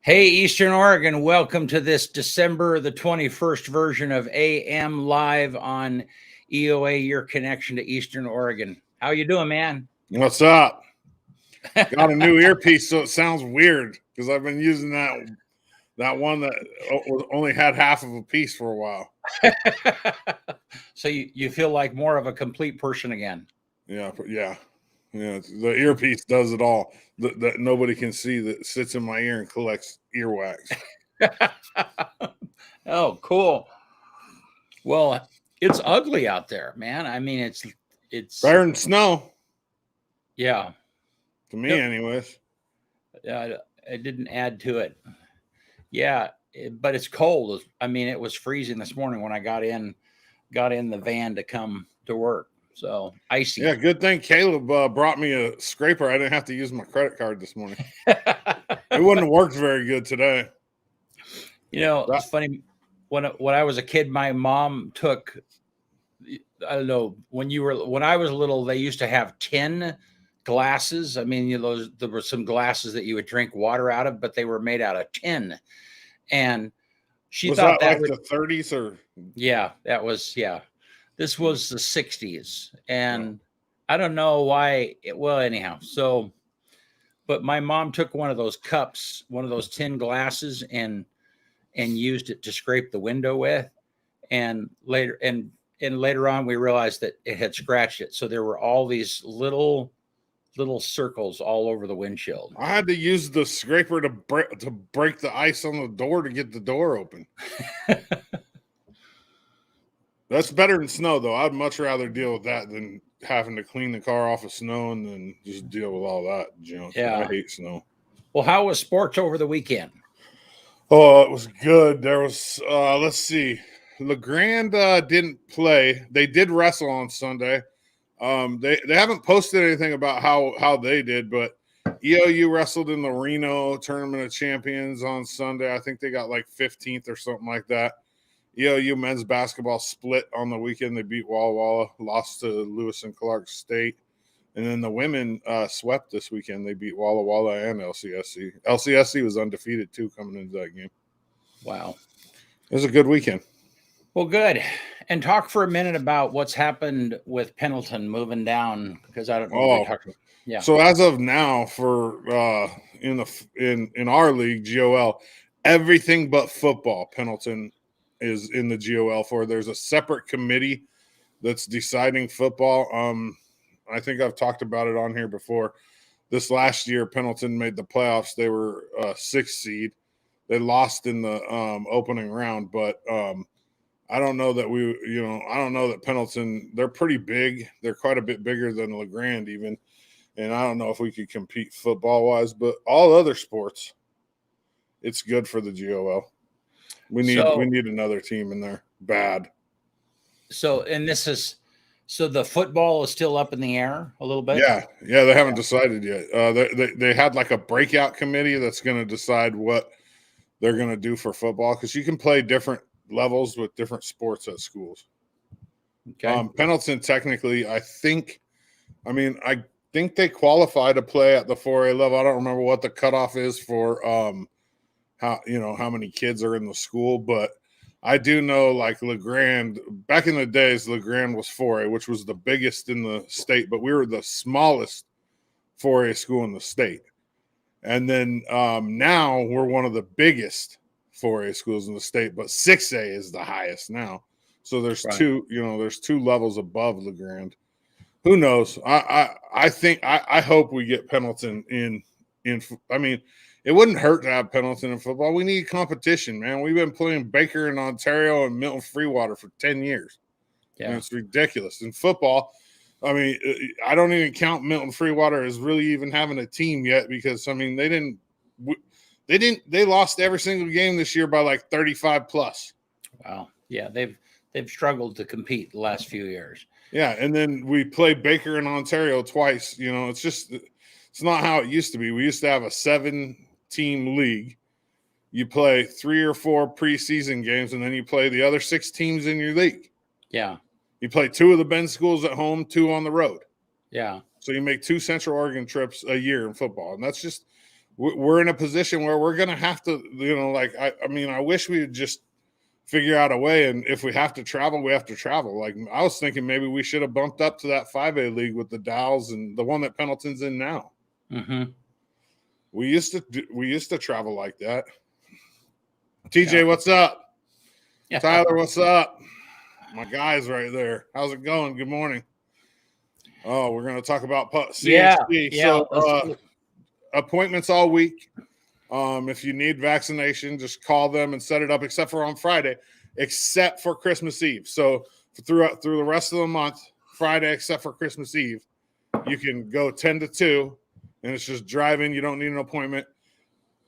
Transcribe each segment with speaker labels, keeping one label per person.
Speaker 1: Hey, Eastern Oregon, welcome to this December the 21st version of AM Live on EOA, your connection to Eastern Oregon. How you doing, man?
Speaker 2: What's up? Got a new earpiece, so it sounds weird because I've been using that one that only had half of a piece for a while.
Speaker 1: So you feel like more of a complete person again.
Speaker 2: Yeah. The earpiece does it all. That nobody can see that sits in my ear and collects earwax.
Speaker 1: Oh, cool. Well, it's ugly out there, man. I mean, it's
Speaker 2: Better than snow
Speaker 1: yeah.
Speaker 2: to me,
Speaker 1: Yep.
Speaker 2: anyways.
Speaker 1: I didn't add to it. Yeah, but it's cold. I mean, it was freezing this morning when I got in the van to come to work. So icy.
Speaker 2: Yeah, good thing Caleb brought me a scraper. I didn't have to use my credit card this morning. It wouldn't have worked very good today.
Speaker 1: It's funny. When I was a kid, my mom took, I don't know, when I was little, they used to have tin glasses. I mean, there were some glasses that you would drink water out of, but they were made out of tin. And she
Speaker 2: was
Speaker 1: thought
Speaker 2: that like the 30s or?
Speaker 1: Yeah, that was, yeah. This was the 60s. And I don't know why. Anyhow, but my mom took one of those cups, one of those tin glasses, and used it to scrape the window with. And later on, we realized that it had scratched it. So there were all these little circles all over the windshield.
Speaker 2: I had to use the scraper to break the ice on the door to get the door open. That's better than snow, though. I'd much rather deal with that than having to clean the car off of snow and then just deal with all that junk. Yeah. I hate snow.
Speaker 1: Well, how was sports over the weekend?
Speaker 2: Oh, it was good. There was, let's see. LeGrand didn't play. They did wrestle on Sunday. They haven't posted anything about how they did, but EOU wrestled in the Reno Tournament of Champions on Sunday. I think they got like 15th or something like that. EOU men's basketball split on the weekend. They beat Walla Walla, lost to Lewis and Clark State. And then the women swept this weekend. They beat Walla Walla and LCSC. LCSC was undefeated, too, coming into that game.
Speaker 1: Wow.
Speaker 2: It was a good weekend.
Speaker 1: Well, good. And talk for a minute about what's happened with Pendleton moving down, because I don't know what you're talking about.
Speaker 2: Yeah. So as of now, for in our league, GOL, everything but football, Pendleton is in the GOL for. There's a separate committee that's deciding football. I think I've talked about it on here before. This last year, Pendleton made the playoffs. They were 6th seed. They lost in the opening round, but I don't know that I don't know that Pendleton, they're pretty big. They're quite a bit bigger than LeGrand even. And I don't know if we could compete football-wise, but all other sports, it's good for the GOL. We need another team in there bad.
Speaker 1: So the football is still up in the air a little bit.
Speaker 2: Yeah, they haven't decided yet. They had like a breakout committee that's going to decide what they're going to do for football, because you can play different levels with different sports at schools.
Speaker 1: Okay.
Speaker 2: Pendleton technically, I think they qualify to play at the 4A level. I don't remember what the cutoff is for how many kids are in the school, but I do know, like, LeGrand, back in the days, LeGrand was 4A, which was the biggest in the state, but we were the smallest 4A school in the state. And then now we're one of the biggest 4A schools in the state, but 6A is the highest now. So there's two levels above LeGrand. Who knows? I hope we get Pendleton in. I mean, it wouldn't hurt to have Pendleton in football. We need competition, man. We've been playing Baker in Ontario and Milton Freewater for 10 years. Yeah. And it's ridiculous. In football, I mean, I don't even count Milton Freewater as really even having a team yet, because, I mean, they lost every single game this year by like 35 plus.
Speaker 1: Wow. Yeah, they've struggled to compete the last few years.
Speaker 2: Yeah, and then we played Baker in Ontario twice. It's not how it used to be. We used to have a 7-team league. You play 3 or 4 preseason games, and then you play the other 6 teams in your league.
Speaker 1: Yeah.
Speaker 2: You play 2 of the Bend schools at home, 2 on the road.
Speaker 1: Yeah.
Speaker 2: So you make 2 Central Oregon trips a year in football. And that's just we're in a position where we're going to have to, like, I mean, I wish we would just figure out a way. And if we have to travel, we have to travel. Like, I was thinking maybe we should have bumped up to that 5A league with the Dows and the one that Pendleton's in now.
Speaker 1: Mm-hmm.
Speaker 2: We used to travel like that. TJ, what's up?
Speaker 1: Yeah.
Speaker 2: Tyler, what's up? My guy's right there. How's it going? Good morning. Oh, we're going to talk about CHC.
Speaker 1: Yeah.
Speaker 2: So appointments all week. If you need vaccination, just call them and set it up, except for on Friday, except for Christmas Eve. So through the rest of the month, Friday, except for Christmas Eve, you can go 10 to 2, and it's just drive-in. You don't need an appointment.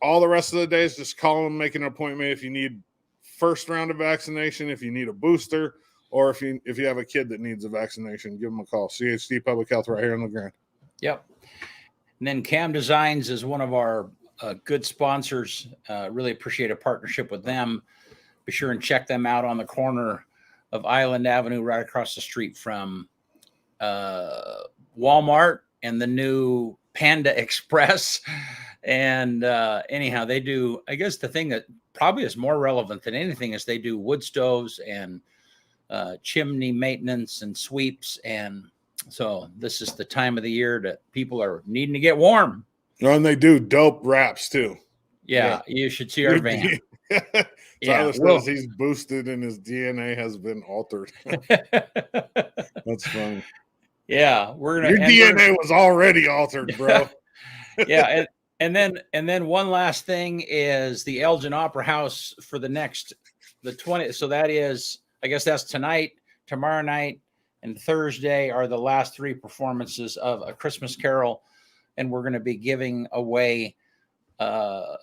Speaker 2: All the rest of the days, just call them, make an appointment if you need first round of vaccination, if you need a booster, or if you have a kid that needs a vaccination, give them a call. CHC Public Health right here in LeGrand.
Speaker 1: Yep. And then Cam Designs is one of our good sponsors. Really appreciate a partnership with them. Be sure and check them out on the corner of Island Avenue, right across the street from Walmart and the new Panda Express. And anyhow, they do, I guess the thing that probably is more relevant than anything is they do wood stoves and chimney maintenance and sweeps. And so this is the time of the year that people are needing to get warm.
Speaker 2: And they do dope wraps too.
Speaker 1: Yeah. You should see our van.
Speaker 2: Tyler says he's boosted and his DNA has been altered. That's funny.
Speaker 1: Yeah,
Speaker 2: your DNA was already altered, bro.
Speaker 1: Yeah, and then one last thing is the Elgin Opera House for the 20th. So that is, I guess that's tonight, tomorrow night, and Thursday are the last 3 performances of A Christmas Carol, and we're going to be giving away a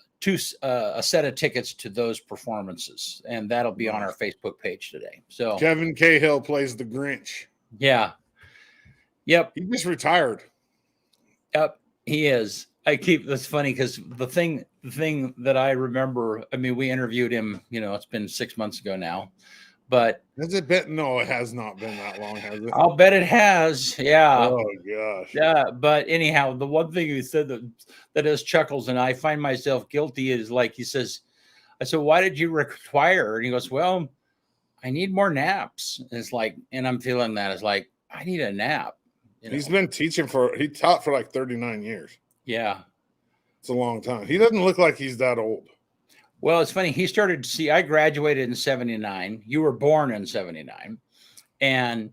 Speaker 1: set of tickets to those performances, and that'll be on our Facebook page today. So
Speaker 2: Kevin Cahill plays the Grinch.
Speaker 1: Yeah. Yep.
Speaker 2: He just retired.
Speaker 1: Yep. He is. That's funny because the thing that I remember, I mean, we interviewed him, it's been 6 months ago now, but
Speaker 2: has it been? No, it has not been that long, has it?
Speaker 1: I'll bet it has. Yeah.
Speaker 2: Oh gosh.
Speaker 1: Yeah. But anyhow, the one thing he said that has chuckles, and I find myself guilty, is like, he says, I said, why did you retire? And he goes, well, I need more naps. And it's like, and I'm feeling that it's like, I need a nap.
Speaker 2: He's been teaching he taught for like 39 years.
Speaker 1: Yeah.
Speaker 2: It's a long time. He doesn't look like he's that old.
Speaker 1: Well, it's funny. I graduated in 79. You were born in 79. And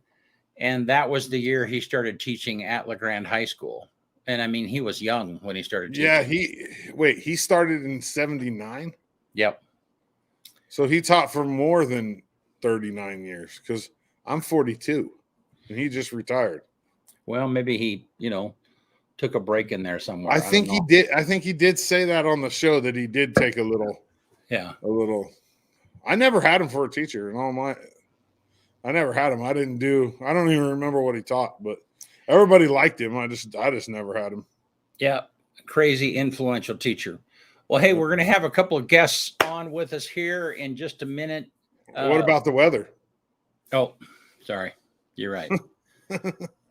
Speaker 1: that was the year he started teaching at LeGrand High School. And I mean, he was young when he started teaching.
Speaker 2: Yeah, he started in 79?
Speaker 1: Yep.
Speaker 2: So he taught for more than 39 years because I'm 42 and he just retired.
Speaker 1: Well, maybe he, took a break in there somewhere.
Speaker 2: I think he did. I think he did say that on the show that he did take a little.
Speaker 1: Yeah.
Speaker 2: A little. I never had him for a teacher in all my. I never had him. I don't even remember what he taught, but everybody liked him. I just never had him.
Speaker 1: Yeah. Crazy influential teacher. Well, hey, we're going to have a couple of guests on with us here in just a minute.
Speaker 2: What about the weather?
Speaker 1: Oh, sorry. You're right.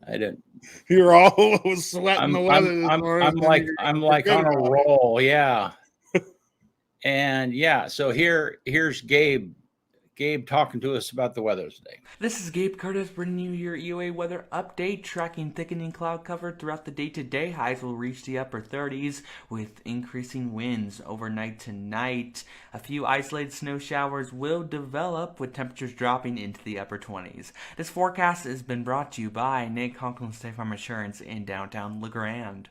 Speaker 1: I didn't.
Speaker 2: You're all sweating the weather.
Speaker 1: I'm like on a roll. Yeah. And yeah, so here's Gabe talking to us about the weather today.
Speaker 3: This is Gabe Curtis bringing you your EOA weather update, tracking thickening cloud cover throughout the day today. Highs will reach the upper 30s with increasing winds overnight tonight. A few isolated snow showers will develop with temperatures dropping into the upper 20s. This forecast has been brought to you by Nate Conklin State Farm Insurance in downtown LeGrand.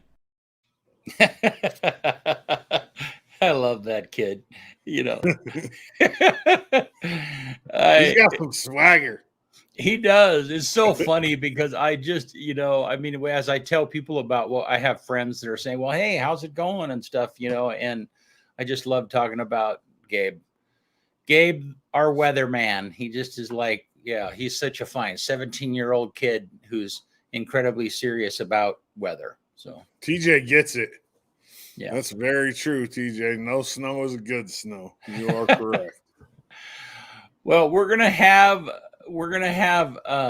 Speaker 1: I love that kid. He's
Speaker 2: got some swagger.
Speaker 1: He does. It's so funny because I just, as I tell people about, I have friends that are saying, well, hey, how's it going and stuff, and I just love talking about Gabe. Gabe, our weatherman. He just is like, he's such a fine 17-year-old kid who's incredibly serious about weather. So
Speaker 2: TJ gets it.
Speaker 1: Yeah,
Speaker 2: that's very true, TJ. No snow is good snow. You are correct.
Speaker 1: Well, we're gonna have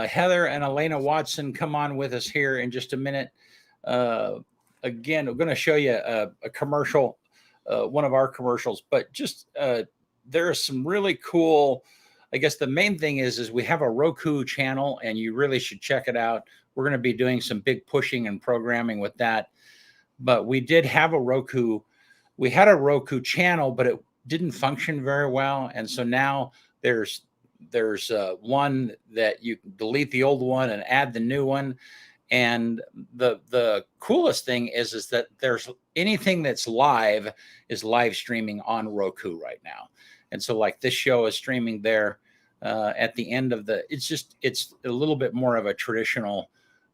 Speaker 1: Heather and Alaina Watson come on with us here in just a minute. again, we're going to show you a commercial, one of our commercials, but just there are some really cool. I guess the main thing is we have a Roku channel, and you really should check it out. We're going to be doing some big pushing and programming with that. But we did have a Roku. We had a Roku channel, but it didn't function very well, and so now there's one that you can delete the old one and add the new one. And the coolest thing is that there's anything that's live is live streaming on Roku right now. And so like this show is streaming there at the end of it's a little bit more of a traditional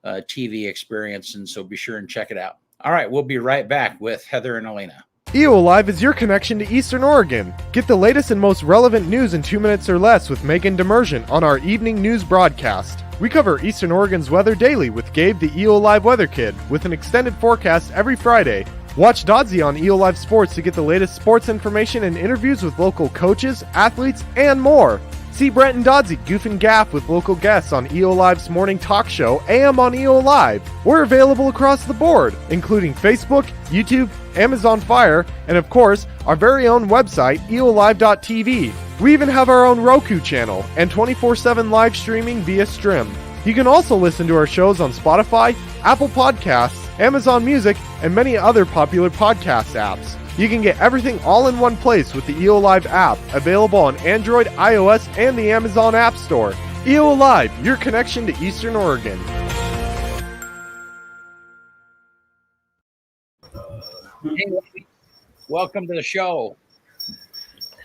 Speaker 1: TV experience. And so be sure and check it out. All right, we'll be right back with Heather and Alaina.
Speaker 4: EOA Live is your connection to Eastern Oregon. Get the latest and most relevant news in 2 minutes or less with Megan Demersion on our evening news broadcast. We cover Eastern Oregon's weather daily with Gabe, the EOA Live weather kid, with an extended forecast every Friday. Watch Dodzy on EOA Live Sports to get the latest sports information and interviews with local coaches, athletes, and more. See Brent and Dodzy goof and gaff with local guests on EOA Live's morning talk show, AM on EOA Live. We're available across the board, including Facebook, YouTube, Amazon Fire, and of course, our very own website, eolive.tv. We even have our own Roku channel and 24/7 live streaming via Strim. You can also listen to our shows on Spotify, Apple Podcasts, Amazon Music, and many other popular podcast apps. You can get everything all in one place with the EOA Live app, available on Android, iOS, and the Amazon App Store. EOA Live, your connection to Eastern Oregon.
Speaker 1: Hey, welcome to the show.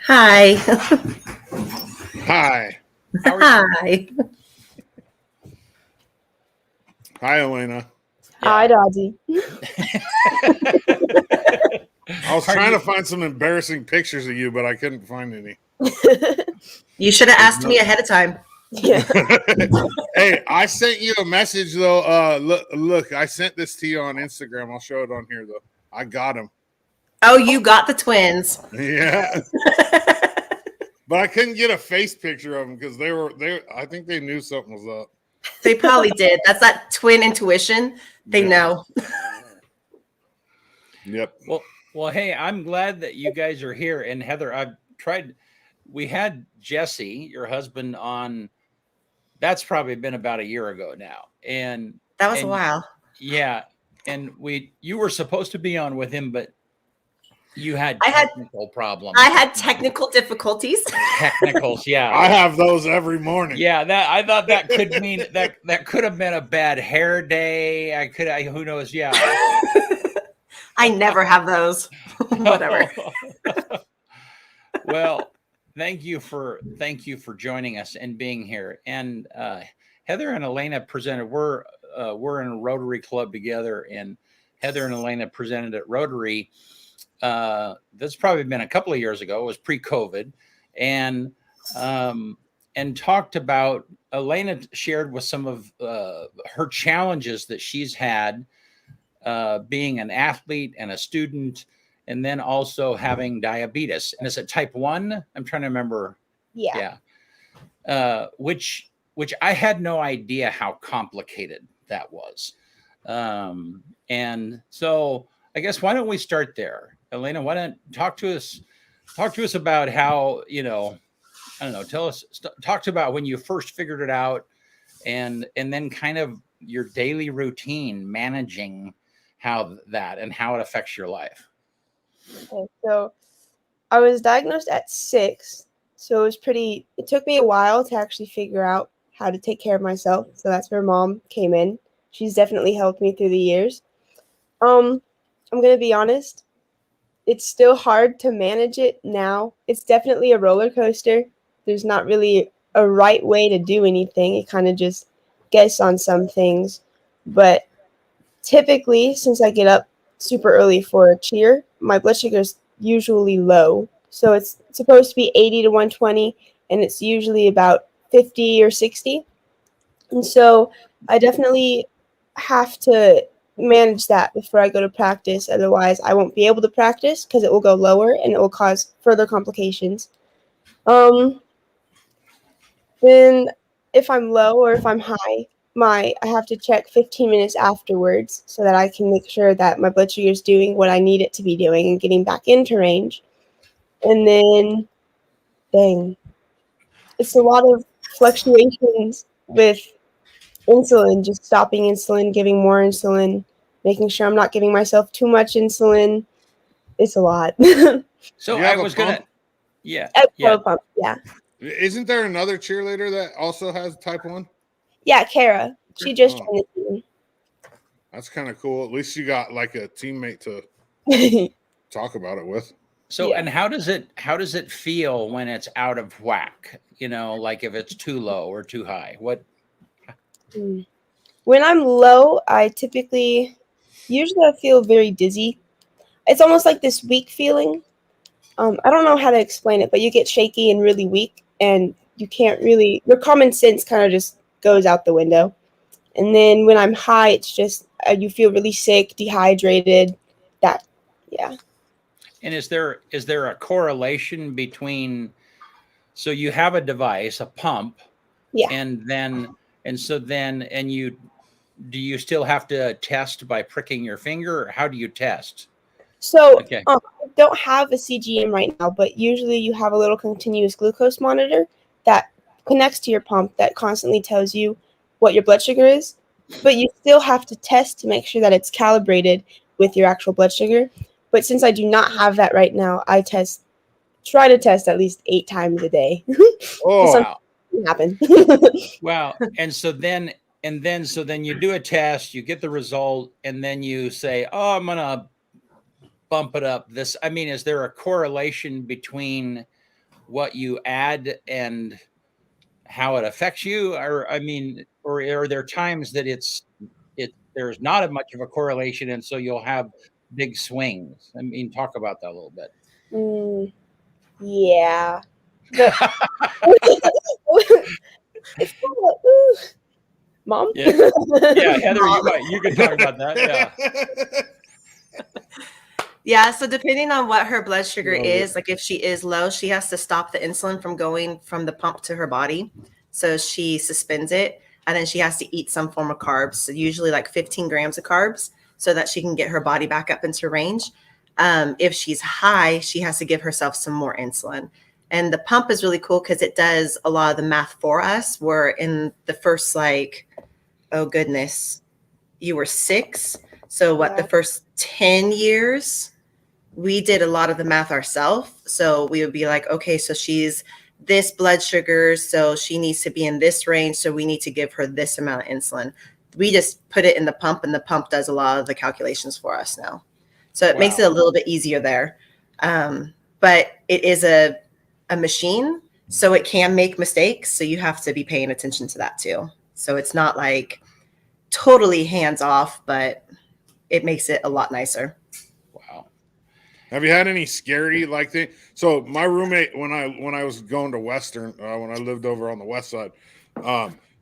Speaker 5: Hi.
Speaker 2: Hi.
Speaker 5: Hi.
Speaker 2: Hi, Alaina.
Speaker 6: Hi, Dodgy.
Speaker 2: I was trying to find some embarrassing pictures of you, but I couldn't find any.
Speaker 5: You should have asked me ahead of time.
Speaker 6: Yeah.
Speaker 2: Hey, I sent you a message though. Look, I sent this to you on Instagram. I'll show it on here though. I got him.
Speaker 5: Oh, you got the twins.
Speaker 2: Yeah, but I couldn't get a face picture of them because they. I think they knew something was up.
Speaker 5: They probably did. That's that twin intuition. They know.
Speaker 2: Yep.
Speaker 1: Well, hey, I'm glad that you guys are here. And Heather, we had Jesse, your husband, on. That's probably been about a year ago now. And
Speaker 5: That was a while.
Speaker 1: Yeah. And you were supposed to be on with him, but you had technical problems.
Speaker 5: I had technical difficulties.
Speaker 1: Technicals, yeah.
Speaker 2: I have those every morning.
Speaker 1: Yeah, I thought that could mean that could have been a bad hair day. Who knows? Yeah.
Speaker 5: I never have those. Whatever.
Speaker 1: Well, thank you for joining us and being here. And Heather and Alaina presented. We're in a Rotary Club together, and Heather and Alaina presented at Rotary. That's probably been a couple of years ago. It was pre-COVID, and talked about. Alaina shared with some of her challenges that she's had being an athlete and a student, and then also having diabetes. And is it type 1? I'm trying to remember.
Speaker 6: Yeah.
Speaker 1: Which I had no idea how complicated that was. And so I guess why don't we start there? Alaina, why don't talk to us about how, I don't know, talk about when you first figured it out, and then kind of your daily routine managing how it affects your life.
Speaker 6: Okay, so I was diagnosed at 6, so it took me a while to actually figure out how to take care of myself. So that's where Mom came in. She's definitely helped me through the years. I'm going to be honest. It's still hard to manage it now. It's definitely a roller coaster. There's not really a right way to do anything. It kind of just guess on some things. But typically, since I get up super early for a cheer, my blood sugar is usually low. So it's supposed to be 80 to 120, and it's usually about 50 or 60. And so I definitely have to manage that before I go to practice. Otherwise, I won't be able to practice because it will go lower and it will cause further complications. Then if I'm low or if I'm high, I have to check 15 minutes afterwards so that I can make sure that my blood sugar is doing what I need it to be doing and getting back into range. And then, dang, it's a lot of fluctuations with insulin, just stopping insulin, giving more insulin, making sure I'm not giving myself too much insulin. It's a lot.
Speaker 1: So
Speaker 2: You
Speaker 1: I
Speaker 2: have a
Speaker 1: was gonna,
Speaker 2: pump?
Speaker 1: yeah,
Speaker 6: Pump, yeah.
Speaker 2: Isn't there another cheerleader that also has type 1?
Speaker 6: Yeah, Kara. She just
Speaker 2: Oh.
Speaker 6: joined the
Speaker 2: That's kind of cool. At least you got like a teammate to
Speaker 6: team.
Speaker 2: talk about it with.
Speaker 1: So,
Speaker 6: Yeah.
Speaker 1: and how does it feel when it's out of whack? You know, like if it's too low or too high? What?
Speaker 6: When I'm low, I usually feel very dizzy. It's almost like this weak feeling. I don't know how to explain it, but you get shaky and really weak, and you can't really, your common sense kind of just goes out the window. And then when I'm high, it's just, you feel really sick, dehydrated, yeah.
Speaker 1: And is there a correlation between, so you have a device, a pump,
Speaker 6: Yeah.
Speaker 1: and do you still have to test by pricking your finger, or how do you test?
Speaker 6: So
Speaker 1: Okay.
Speaker 6: I don't have a CGM right now, but usually you have a little continuous glucose monitor that connects to your pump that constantly tells you what your blood sugar is. But you still have to test to make sure that it's calibrated with your actual blood sugar. But since I do not have that right now, I try to test at least 8 times a day.
Speaker 2: Oh,
Speaker 6: Something happen.
Speaker 1: Well, so then you do a test, you get the result, and then you say, "Oh, I'm gonna bump it up." I mean, is there a correlation between what you add and how it affects you? Or I mean, or are there times that there's not as much of a correlation, and so you'll have big swings? I mean, talk about that a little bit.
Speaker 6: Yeah. The, it's kind of, Mom?
Speaker 1: Yeah, Heather, you can talk about that. Yeah.
Speaker 5: Yeah, so depending on what her blood sugar
Speaker 2: Love
Speaker 5: is,
Speaker 2: it.
Speaker 5: like if she is low, she has to stop the insulin from going from the pump to her body. So she suspends it, and then she has to eat some form of carbs, so usually like 15 grams of carbs, so that she can get her body back up into range. If she's high, she has to give herself some more insulin. And the pump is really cool because it does a lot of the math for us. We're in the first, like, oh goodness, you were 6. So what,
Speaker 6: Yeah.
Speaker 5: the first 10 years, we did a lot of the math ourselves. So we would be like, okay, so she's this blood sugar, so she needs to be in this range. So we need to give her this amount of insulin. We just put it in the pump, and the pump does a lot of the calculations for us now. So it makes it a little bit easier there. But it is a machine, so it can make mistakes. So you have to be paying attention to that too. So it's not like totally hands off, but it makes it a lot nicer.
Speaker 1: Wow.
Speaker 2: Have you had any scary like thing? So my roommate, when I was going to Western, when I lived over on the west side,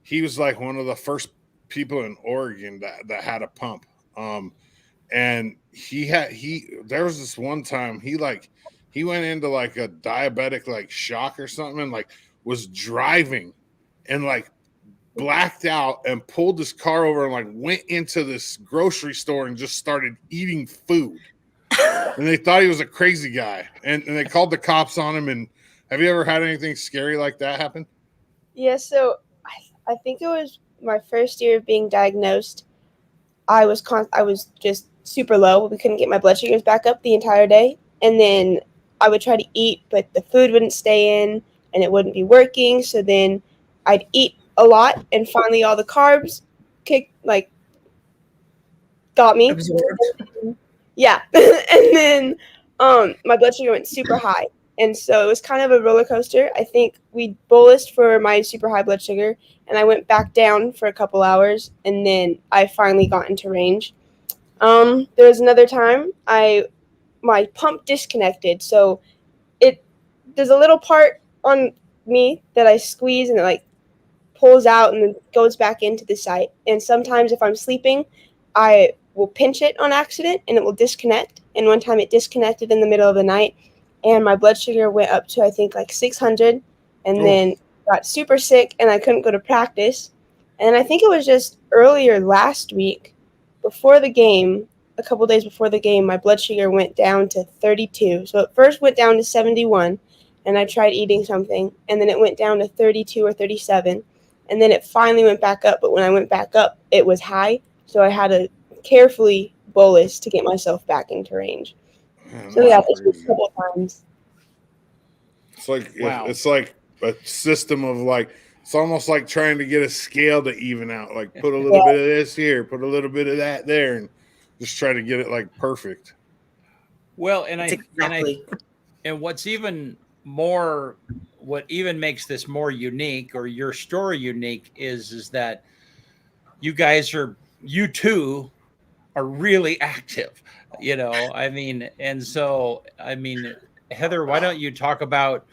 Speaker 2: he was like one of the first people in Oregon that had a pump. And there was this one time he went into like a diabetic like shock or something, and like was driving and like blacked out and pulled his car over and like went into this grocery store and just started eating food. And they thought he was a crazy guy, and they called the cops on him. And have you ever had anything scary like that happen?
Speaker 6: Yeah, so I think it was my first year of being diagnosed. I was just super low. We couldn't get my blood sugars back up the entire day. And then I would try to eat, but the food wouldn't stay in and it wouldn't be working. So then I'd eat a lot, and finally all the carbs got me.
Speaker 5: Absorbed.
Speaker 6: Yeah. And then my blood sugar went super high. And so it was kind of a roller coaster. I think we bolused for my super high blood sugar, and I went back down for a couple hours, and then I finally got into range. There was another time my pump disconnected. So there's a little part on me that I squeeze, and it like pulls out and then goes back into the site. And sometimes if I'm sleeping, I will pinch it on accident and it will disconnect. And one time it disconnected in the middle of the night, and my blood sugar went up to I think like 600, and then got super sick and I couldn't go to practice. And I think it was just earlier last week, before the game, a couple days before the game, my blood sugar went down to 32. So it first went down to 71, and I tried eating something, and then it went down to 32 or 37, and then it finally went back up. But when I went back up, it was high, so I had to carefully bolus to get myself back into range.
Speaker 2: Man,
Speaker 6: So yeah,
Speaker 2: that's
Speaker 6: it's just a
Speaker 2: crazy.
Speaker 6: couple times.
Speaker 2: It's like
Speaker 1: Wow.
Speaker 2: it's like a system of like it's almost like trying to get a scale to even out. Like put a little
Speaker 6: Yeah.
Speaker 2: bit of this here, put a little bit of that there, and just try to get it like perfect.
Speaker 1: Well, and
Speaker 5: It's exactly.
Speaker 1: and what's even more, what even makes this more unique, or your story unique, is that you two are really active, I mean, and so, I mean, Heather, why don't you talk about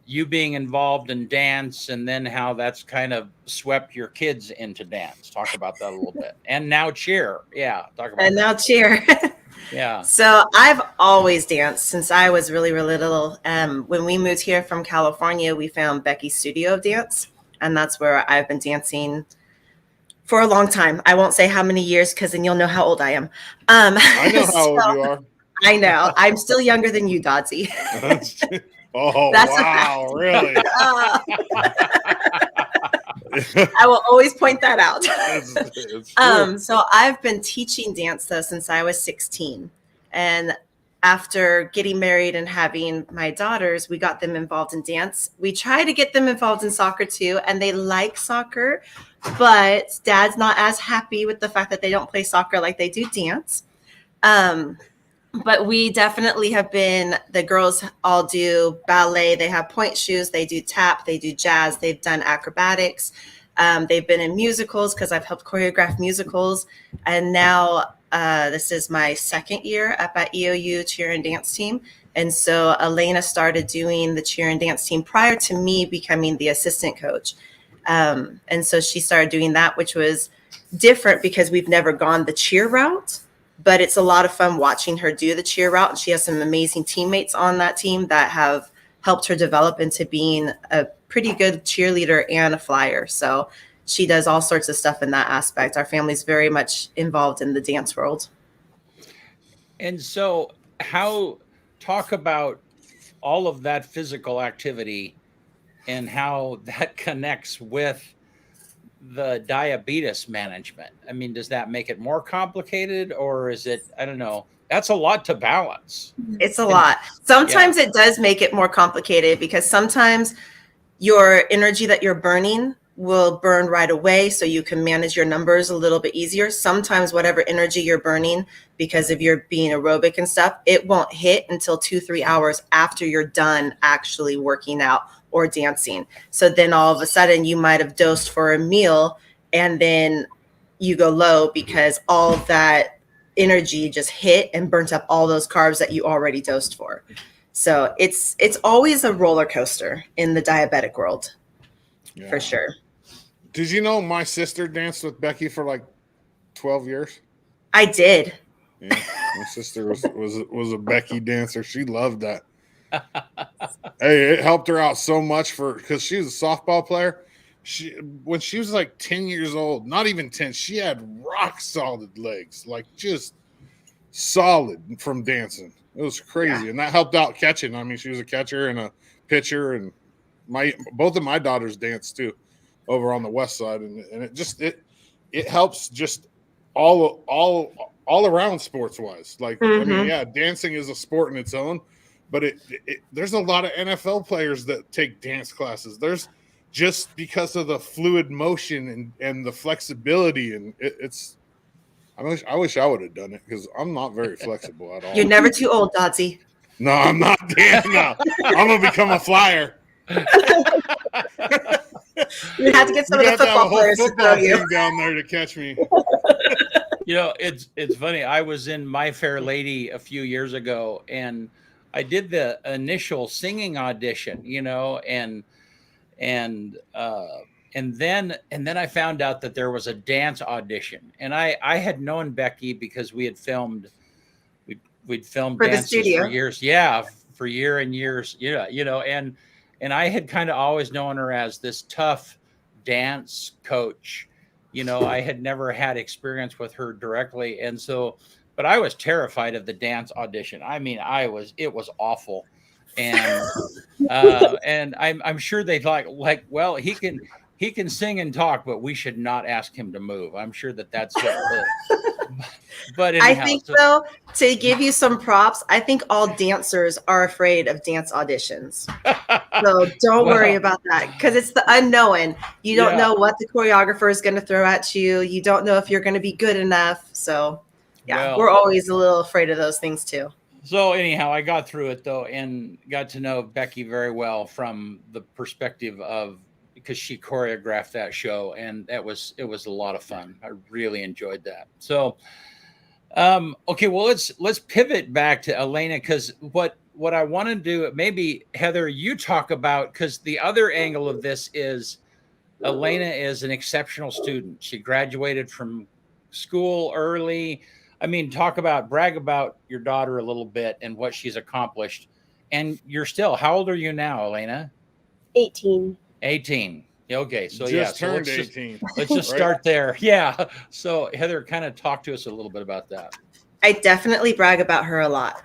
Speaker 1: you being involved in dance, and then how that's kind of swept your kids into dance. Talk about that a little bit. And now cheer. Yeah. Talk about
Speaker 5: And
Speaker 1: that.
Speaker 5: now cheer.
Speaker 1: Yeah.
Speaker 5: So I've always danced since I was really, really little. When we moved here from California, we found Becky's Studio of Dance, and that's where I've been dancing for a long time. I won't say how many years, because then you'll know how old I am.
Speaker 2: I know how old you are.
Speaker 5: I know. I'm still younger than you, Dodsy.
Speaker 2: Oh,
Speaker 5: That's a
Speaker 2: wow, really?
Speaker 5: I will always point that out.
Speaker 2: It's true.
Speaker 5: So I've been teaching dance though since I was 16. And after getting married and having my daughters, we got them involved in dance. We try to get them involved in soccer too, and they like soccer, but dad's not as happy with the fact that they don't play soccer like they do dance. But we definitely have been, the girls all do ballet. They have point shoes. They do tap. They do jazz. They've done acrobatics. They've been in musicals because I've helped choreograph musicals. And now this is my second year up at EOU cheer and dance team. And so Alaina started doing the cheer and dance team prior to me becoming the assistant coach. And so she started doing that, which was different because we've never gone the cheer route. But it's a lot of fun watching her do the cheer route. And she has some amazing teammates on that team that have helped her develop into being a pretty good cheerleader and a flyer. So she does all sorts of stuff in that aspect. Our family's very much involved in the dance world.
Speaker 1: And so talk about all of that physical activity and how that connects with the diabetes management. I mean, does that make it more complicated, or is it, I don't know, that's a lot to balance.
Speaker 5: It's a lot. Sometimes it does make it more complicated because sometimes your energy that you're burning will burn right away, so you can manage your numbers a little bit easier. Sometimes whatever energy you're burning, because of your being aerobic and stuff, it won't hit until 2-3 hours after you're done actually working out or dancing. So then all of a sudden you might have dosed for a meal and then you go low because all of that energy just hit and burnt up all those carbs that you already dosed for. So it's always a roller coaster in the diabetic world, for sure.
Speaker 2: Did you know my sister danced with Becky for like 12 years?
Speaker 5: I did.
Speaker 2: Yeah, my sister was a Becky dancer. She loved that. Hey, it helped her out so much because she was a softball player. When she was like 10 years old, not even 10, she had rock solid legs, like just solid from dancing. It was crazy, and that helped out catching. I mean, she was a catcher and a pitcher, and both of my daughters danced too, over on the west side, and it helps just all around sports wise. Like, I mean, yeah, dancing is a sport in its own, but there's a lot of NFL players that take dance classes. There's just because of the fluid motion and the flexibility, and it's. I wish I would have done it because I'm not very flexible at all.
Speaker 5: You're never too old, Dodsy.
Speaker 2: No, I'm not. Damn, no. I'm gonna become a flyer.
Speaker 5: You have to get some of the football players to throw you
Speaker 2: down there to catch me.
Speaker 1: You know, it's funny. I was in My Fair Lady a few years ago, and I did the initial singing audition. And then I found out that there was a dance audition, and I had known Becky because we'd filmed
Speaker 5: for
Speaker 1: dances
Speaker 5: the studio
Speaker 1: for years, for years and years, and I had kind of always known her as this tough dance coach. You know, I had never had experience with her directly, and so, but I was terrified of the dance audition. I mean, it was awful, and I'm sure they thought like, well, he can sing and talk, but we should not ask him to move. I'm sure that's what but
Speaker 5: I
Speaker 1: anyhow,
Speaker 5: think
Speaker 1: so,
Speaker 5: though, to give you some props, I think all dancers are afraid of dance auditions. So don't worry
Speaker 1: well,
Speaker 5: about that because it's the unknown. You don't
Speaker 1: yeah,
Speaker 5: know what the choreographer is going to throw at you. You don't know if you're going to be good enough. So yeah, we're
Speaker 1: well,
Speaker 5: always a little afraid of those things too.
Speaker 1: so anyhow, I got through it though and got to know Becky very well from the perspective of because she choreographed that show and it was a lot of fun. I really enjoyed that. So okay, well let's pivot back to Alaina because what I want to do, maybe Heather, you talk about because the other angle of this is Alaina is an exceptional student. She graduated from school early. I mean, brag about your daughter a little bit and what she's accomplished. And you're still, how old are you now, Alaina?
Speaker 6: 18.
Speaker 1: 18. Okay, so
Speaker 2: Just
Speaker 1: so
Speaker 2: turned 18.
Speaker 1: let's just
Speaker 2: Right?
Speaker 1: start there. Yeah. So Heather, kind of talk to us a little bit about that.
Speaker 5: I definitely brag about her a lot.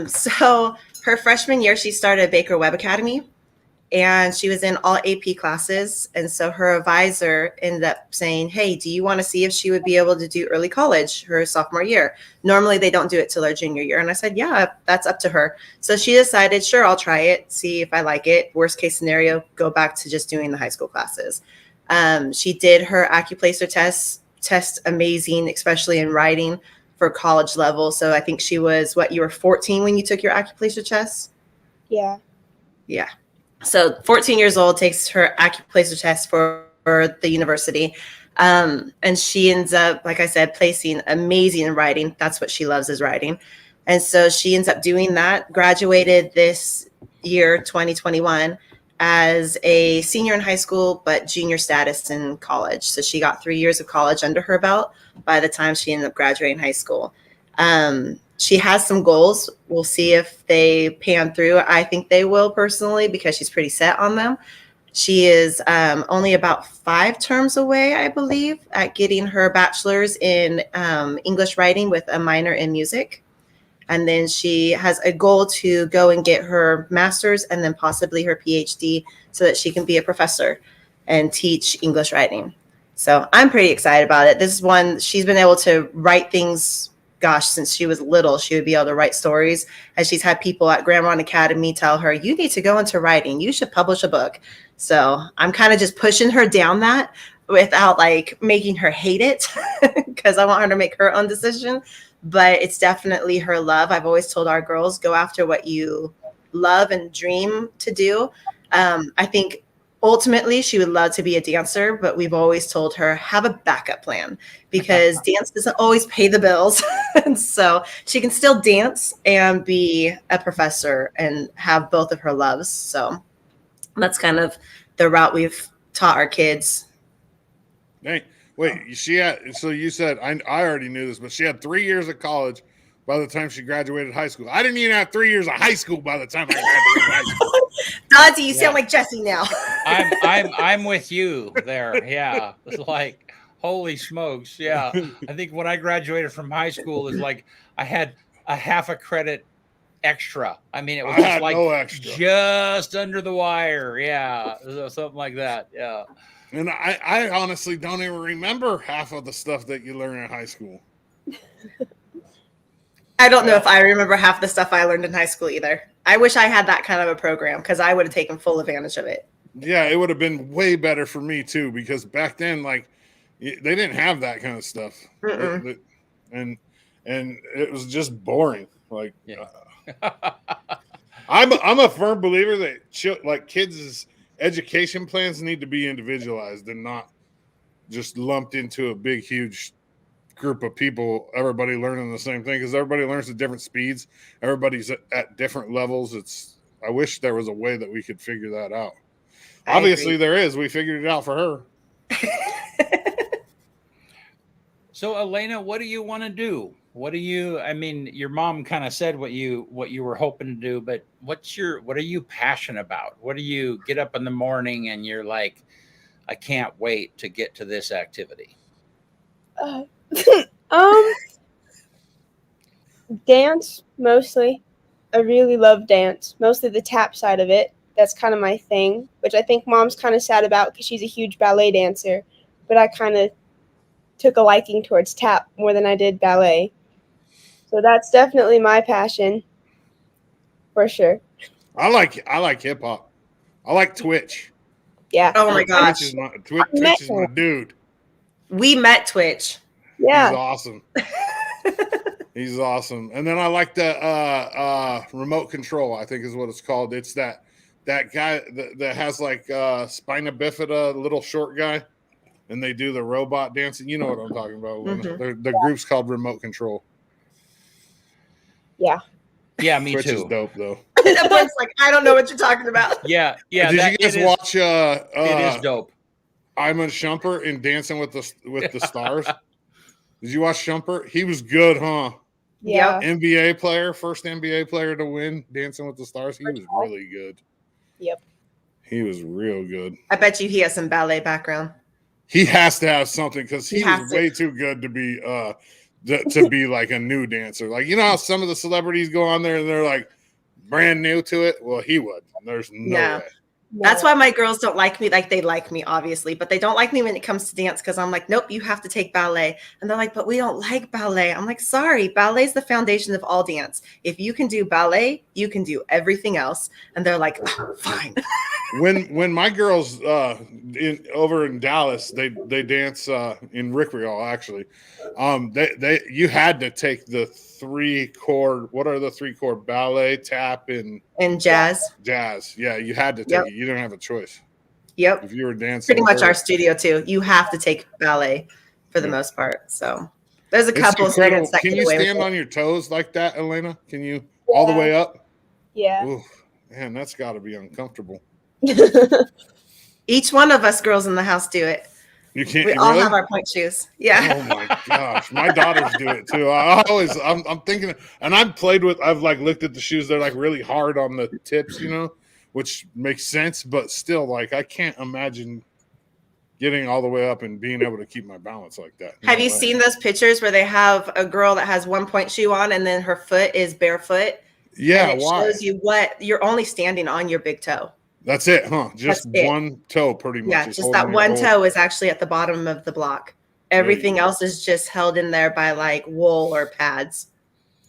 Speaker 5: So her freshman year, she started Baker Web Academy and she was in all AP classes. And so her advisor ended up saying, hey, do you want to see if she would be able to do early college her sophomore year? Normally they don't do it till her junior year. And I said, yeah, that's up to her. So she decided, sure, I'll try it, see if I like it. Worst case scenario, go back to just doing the high school classes. She did her Accuplacer test amazing, especially in writing for college level. So I think she was, you were 14 when you took your Accuplacer test?
Speaker 6: Yeah.
Speaker 5: Yeah. So 14 years old, takes her Accuplacer test for the university. And she ends up, like I said, placing amazing in writing. That's what she loves is writing. And so she ends up doing that, graduated this year, 2021, as a senior in high school, but junior status in college. So she got 3 years of college under her belt by the time she ended up graduating high school. She has some goals. We'll see if they pan through. I think they will personally because she's pretty set on them. She is only about 5 terms away, I believe, at getting her bachelor's in English writing with a minor in music. And then she has a goal to go and get her master's and then possibly her PhD so that she can be a professor and teach English writing. So I'm pretty excited about it. This is one she's been able to write things. Gosh, since she was little, she would be able to write stories. And she's had people at Grandma Academy tell her, you need to go into writing. You should publish a book. So I'm kind of just pushing her down that without like making her hate it because I want her to make her own decision. But it's definitely her love. I've always told our girls, go after what you love and dream to do. I think ultimately she would love to be a dancer, but we've always told her have a backup plan because dance doesn't always pay the bills. And so she can still dance and be a professor and have both of her loves. So that's kind of the route we've taught our kids.
Speaker 2: Dang. Wait, she had, so you said, I already knew this, but she had 3 years of college by the time she graduated high school. I didn't even have 3 years of high school by the time I graduated high school.
Speaker 5: Dodgy, you sound like Jesse now.
Speaker 1: I'm with you there. Yeah. It's like, holy smokes. Yeah. I think when I graduated from high school is like I had a half a credit extra. I mean, it was just like
Speaker 2: no extra.
Speaker 1: just under the wire. Yeah. Something like that. Yeah.
Speaker 2: And I honestly don't even remember half of the stuff that you learn in high school.
Speaker 5: I don't know if I remember half the stuff I learned in high school either. I wish I had that kind of a program because I would have taken full advantage of it.
Speaker 2: Yeah, it would have been way better for me too because back then, like, they didn't have that kind of stuff, and it was just boring. Like,
Speaker 1: Yeah.
Speaker 2: I'm a firm believer that kids' education plans need to be individualized and not just lumped into a big, huge group of people, everybody learning the same thing because everybody learns at different speeds. Everybody's at different levels. I wish there was a way that we could figure that out. Obviously there is. We figured it out for her.
Speaker 1: So Alaina, what do you want to do? I mean, your mom kind of said what you were hoping to do, but what are you passionate about? What do you get up in the morning and you're like, I can't wait to get to this activity?
Speaker 6: Um, dance mostly. I really love dance, mostly the tap side of it. That's kind of my thing, which I think mom's kind of sad about because she's a huge ballet dancer. But I kind of took a liking towards tap more than I did ballet. So that's definitely my passion, for sure.
Speaker 2: I like hip hop. I like Twitch.
Speaker 6: Yeah.
Speaker 5: Oh my gosh.
Speaker 2: Twitch is my dude.
Speaker 5: We met Twitch.
Speaker 6: Yeah.
Speaker 2: He's awesome. He's awesome. And then I like the remote control, I think is what it's called. It's that guy that has like spina bifida, little short guy, and they do the robot dancing. You know what I'm talking about.
Speaker 5: Mm-hmm.
Speaker 2: The group's called Remote Control.
Speaker 6: Yeah.
Speaker 1: Yeah, me
Speaker 2: Twitch
Speaker 1: too.
Speaker 2: is dope though.
Speaker 5: Everyone's like, I don't know what you're talking about.
Speaker 1: Yeah.
Speaker 2: Did you guys watch
Speaker 1: it is dope.
Speaker 2: Iman Shumpert in Dancing with the Stars? Did you watch Shumpert? He was good, huh?
Speaker 6: Yeah.
Speaker 2: NBA player, first NBA player to win Dancing with the Stars. He was really good.
Speaker 6: Yep.
Speaker 2: He was real good.
Speaker 5: I bet you he has some ballet background.
Speaker 2: He has to have something because he
Speaker 5: has
Speaker 2: was
Speaker 5: to.
Speaker 2: way too good to be like a new dancer. Like, you know how some of the celebrities go on there and they're like brand new to it? Well, he would. There's no way.
Speaker 5: That's why my girls don't like me. Like, they like me, obviously, but they don't like me when it comes to dance because I'm like, nope, you have to take ballet. And they're like, but we don't like ballet. I'm like, sorry, ballet is the foundation of all dance. If you can do ballet, you can do everything else. And they're like, oh, fine.
Speaker 2: When my girls over in Dallas, they dance in Rick Rial, actually. You had to take the 3-chord. What are the 3-chord? Ballet, tap, and
Speaker 5: jazz.
Speaker 2: Jazz. Yeah, you had to take it. You didn't have a choice.
Speaker 5: Yep.
Speaker 2: If you were dancing,
Speaker 5: pretty much our studio too. You have to take ballet for the most part. So there's a couple of students that
Speaker 2: can
Speaker 5: get
Speaker 2: you
Speaker 5: away
Speaker 2: stand
Speaker 5: with
Speaker 2: on your toes like that, Alaina? Can you all the way up?
Speaker 6: Yeah.
Speaker 2: Ooh, man, that's got to be uncomfortable.
Speaker 5: Each one of us girls in the house do it.
Speaker 2: You can't.
Speaker 5: We all have our point shoes. Yeah.
Speaker 2: Oh my gosh, my daughters do it too. I'm thinking, and I've like looked at the shoes. They're like really hard on the tips, you know, which makes sense. But still, like I can't imagine getting all the way up and being able to keep my balance like that.
Speaker 5: Have you seen those pictures where they have a girl that has one point shoe on and then her foot is barefoot?
Speaker 2: Yeah,
Speaker 5: and it shows you what you're only standing on your big toe.
Speaker 2: That's it, huh? Just one toe, pretty much.
Speaker 5: Yeah, just that one toe is actually at the bottom of the block. Everything else is just held in there by like wool or pads.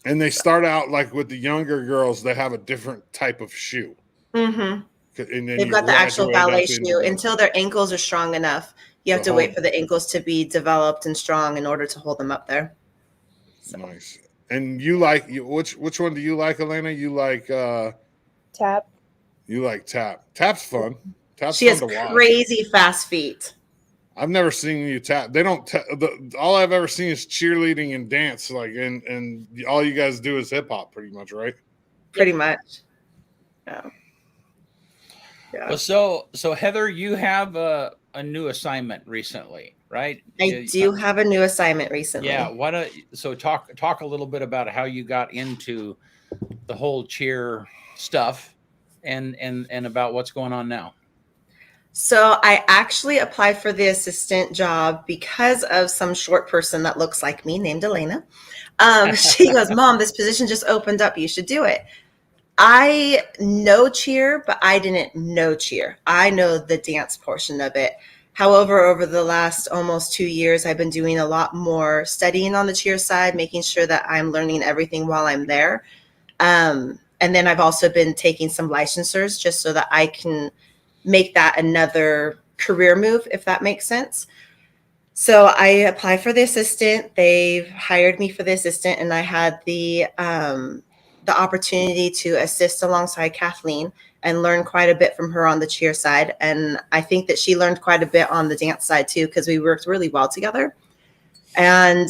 Speaker 2: And they start out like with the younger girls, they have a different type of shoe.
Speaker 5: Mm-hmm.
Speaker 2: And then
Speaker 5: they've got the actual ballet shoe until their ankles are strong enough. You have to wait for the ankles to be developed and strong in order to hold them up there.
Speaker 2: So. Nice. And you like which one do you like, Alaina? You like
Speaker 6: tap.
Speaker 2: You like tap. Tap's fun.
Speaker 5: She has crazy fast feet.
Speaker 2: I've never seen you tap. They don't. All I've ever seen is cheerleading and dance. Like, and all you guys do is hip hop, pretty much, right?
Speaker 5: Pretty much. Yeah.
Speaker 1: Well, so Heather, you have a new assignment recently, right?
Speaker 5: I do have a new assignment recently.
Speaker 1: Yeah. Talk a little bit about how you got into the whole cheer stuff. And about what's going on now.
Speaker 5: So I actually applied for the assistant job because of some short person that looks like me named Alaina. She goes, Mom, this position just opened up. You should do it. I know cheer, but I didn't know cheer. I know the dance portion of it. However, over the last almost 2 years, I've been doing a lot more studying on the cheer side, making sure that I'm learning everything while I'm there. And then I've also been taking some licensures just so that I can make that another career move, if that makes sense. So I applied for the assistant. They've hired me for the assistant, and I had the opportunity to assist alongside Kathleen and learn quite a bit from her on the cheer side. And I think that she learned quite a bit on the dance side too, because we worked really well together. And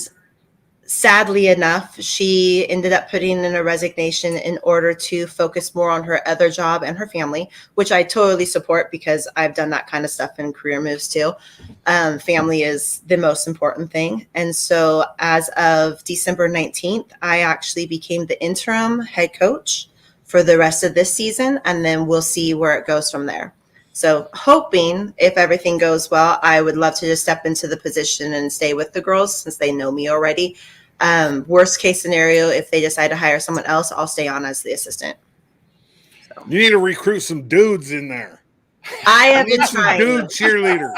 Speaker 5: sadly enough, she ended up putting in a resignation in order to focus more on her other job and her family, which I totally support because I've done that kind of stuff in career moves too. Family is the most important thing. And so as of December 19th, I actually became the interim head coach for the rest of this season, and then we'll see where it goes from there. So hoping if everything goes well, I would love to just step into the position and stay with the girls since they know me already. Worst case scenario, if they decide to hire someone else, I'll stay on as the assistant. So.
Speaker 2: You need to recruit some dudes in there.
Speaker 5: I have
Speaker 2: need
Speaker 5: been
Speaker 2: some
Speaker 5: trying.
Speaker 2: dude cheerleaders.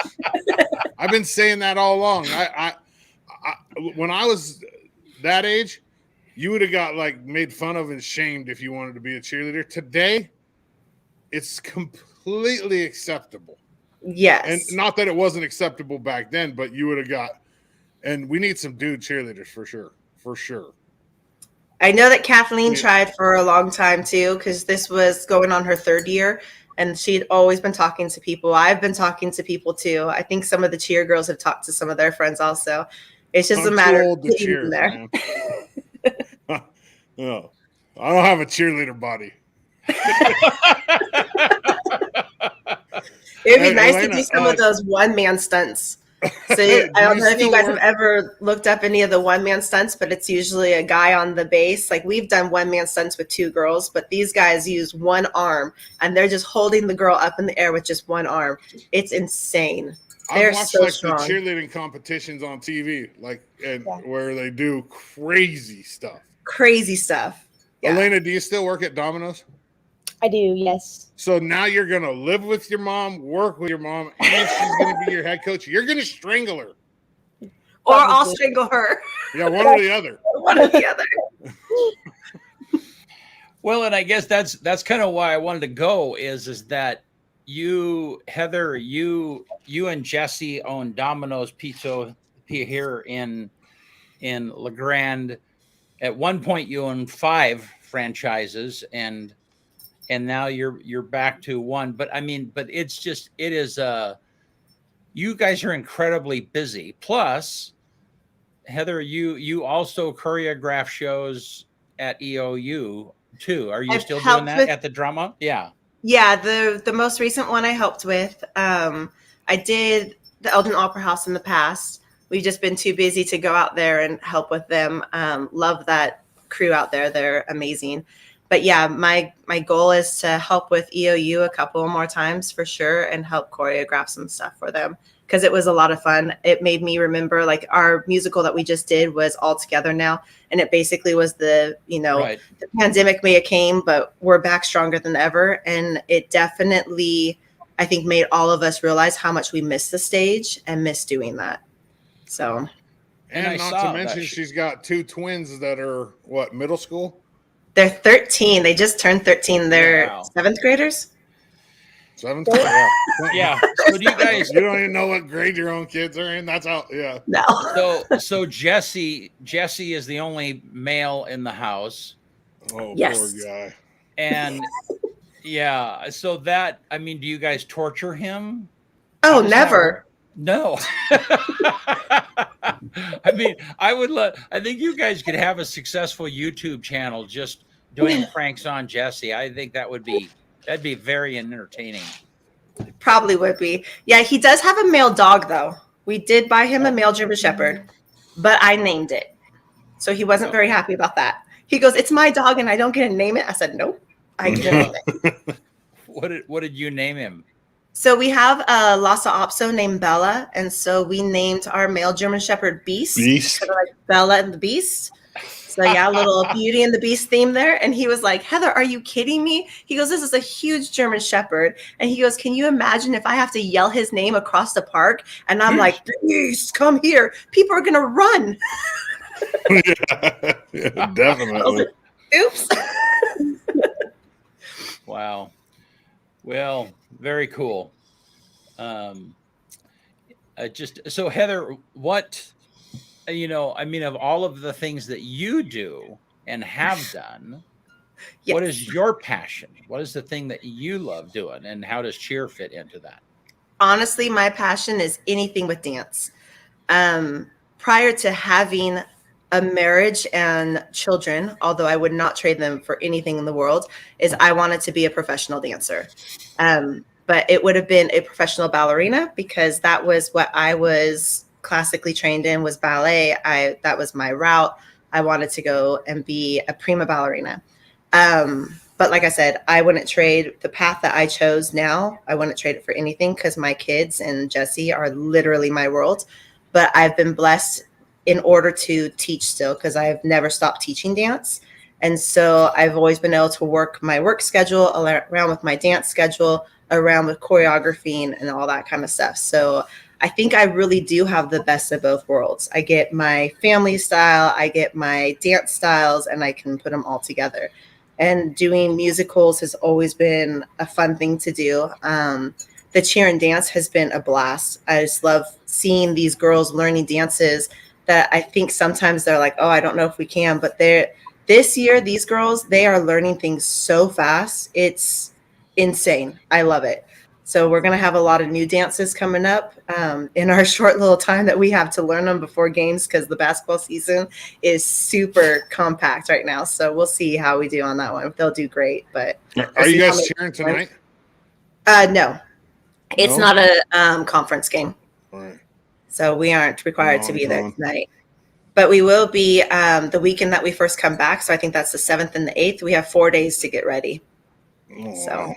Speaker 2: I've been saying that all along. I when I was that age, you would have got like made fun of and shamed if you wanted to be a cheerleader. Today, it's completely acceptable.
Speaker 5: Yes.
Speaker 2: And not that it wasn't acceptable back then, but you would have got, and we need some dude cheerleaders for sure. For sure.
Speaker 5: I know that Kathleen tried for a long time too, because this was going on her 3rd year, and she'd always been talking to people. I've been talking to people too. I think some of the cheer girls have talked to some of their friends also. It's just a matter of getting in there.
Speaker 2: No, I don't have a cheerleader body.
Speaker 5: It'd be nice to do some of those one-man stunts. So I don't know if you guys have ever looked up any of the one-man stunts, but it's usually a guy on the base. Like we've done one-man stunts with 2 girls, but these guys use one arm and they're just holding the girl up in the air with just one arm. It's insane. They're
Speaker 2: I've watched
Speaker 5: so
Speaker 2: like
Speaker 5: strong.
Speaker 2: the cheerleading competitions on TV, where they do crazy stuff.
Speaker 5: Crazy stuff. Yeah.
Speaker 2: Alaina, do you still work at Domino's?
Speaker 6: I do, yes.
Speaker 2: So now you're going to live with your mom, work with your mom, and she's going to be your head coach. You're going to strangle her.
Speaker 5: Or I'll strangle her.
Speaker 2: Yeah, one or the other.
Speaker 5: One or the other.
Speaker 1: Well, and I guess that's kind of why I wanted to go is that you, Heather, you and Jesse own Domino's Pizza here in La Grande. At one point, you owned 5 franchises, and now you're back to 1. But I mean, but it is. You guys are incredibly busy. Plus, Heather, you also choreograph shows at EOU too. Are you still doing that at the drama? Yeah.
Speaker 5: Yeah, the most recent one I helped with. I did the Eldon Opera House in the past. We've just been too busy to go out there and help with them. Love that crew out there. They're amazing. But yeah, my goal is to help with EOU a couple more times for sure and help choreograph some stuff for them because it was a lot of fun. It made me remember like our musical that we just did was All Together Now. And it basically was the pandemic may have came, but we're back stronger than ever. And it definitely, I think, made all of us realize how much we miss the stage and miss doing that. So.
Speaker 2: And not to mention she's got 2 twins that are, middle school?
Speaker 5: They're 13. They just turned 13. They're 7th graders.
Speaker 2: 7th? Yeah.
Speaker 1: Yeah. So do you guys?
Speaker 2: You don't even know what grade your own kids are in. That's how. Yeah.
Speaker 5: No.
Speaker 1: So Jesse is the only male in the house.
Speaker 2: Oh,
Speaker 5: yes.
Speaker 2: Poor guy.
Speaker 1: And yeah. So that, I mean, do you guys torture him?
Speaker 5: Oh, never.
Speaker 1: No. I mean, I think you guys could have a successful YouTube channel just doing pranks on Jesse. I think that'd be very entertaining.
Speaker 5: Probably would be. Yeah, he does have a male dog though. We did buy him a male German Shepherd, but I named it. So he wasn't very happy about that. He goes, "It's my dog and I don't get to name it." I said, "Nope, I get to name it."
Speaker 1: What did you name him?
Speaker 5: So we have a Lhasa Apso named Bella, and so we named our male German Shepherd Beast. Kind of like Bella and the Beast. So yeah, a little Beauty and the Beast theme there. And he was like, "Heather, are you kidding me?" He goes, "This is a huge German Shepherd." And he goes, "Can you imagine if I have to yell his name across the park?" And I'm like, "Beast, come here. People are going to run."
Speaker 2: yeah, definitely.
Speaker 5: Oops.
Speaker 1: Wow. Well, very cool. So Heather, what, I mean, of all of the things that you do and have done,
Speaker 5: Yes.
Speaker 1: What is your passion? What is the thing that you love doing, and how does cheer fit into that?
Speaker 5: Honestly, my passion is anything with dance. Prior to having a marriage and children, although I would not trade them for anything in the world, is I wanted to be a professional dancer. But it would have been a professional ballerina because that was what I was classically trained in, was ballet. That was my route. I wanted to go and be a prima ballerina. But like I said, I wouldn't trade the path that I chose now. I wouldn't trade it for anything because my kids and Jesse are literally my world. But I've been blessed in order to teach still because I've never stopped teaching dance. And so I've always been able to work my work schedule around with my dance schedule, around with choreography and all that kind of stuff. So I think I really do have the best of both worlds. I get my family style, I get my dance styles, and I can put them all together. And doing musicals has always been a fun thing to do. The cheer and dance has been a blast. I just love seeing these girls learning dances that I think sometimes they're like, oh, I don't know if we can, but this year, these girls, they are learning things so fast. It's insane. I love it. So we're going to have a lot of new dances coming up in our short little time that we have to learn them before games because the basketball season is super compact right now. So we'll see how we do on that one. They'll do great. But
Speaker 2: Are you guys cheering tonight?
Speaker 5: No, it's not a conference game.
Speaker 2: All right.
Speaker 5: So we aren't required to be there tonight. But we will be the weekend that we first come back. So I think that's the 7th and the 8th. We have 4 days to get ready.
Speaker 2: Oh,
Speaker 5: So,
Speaker 2: wow.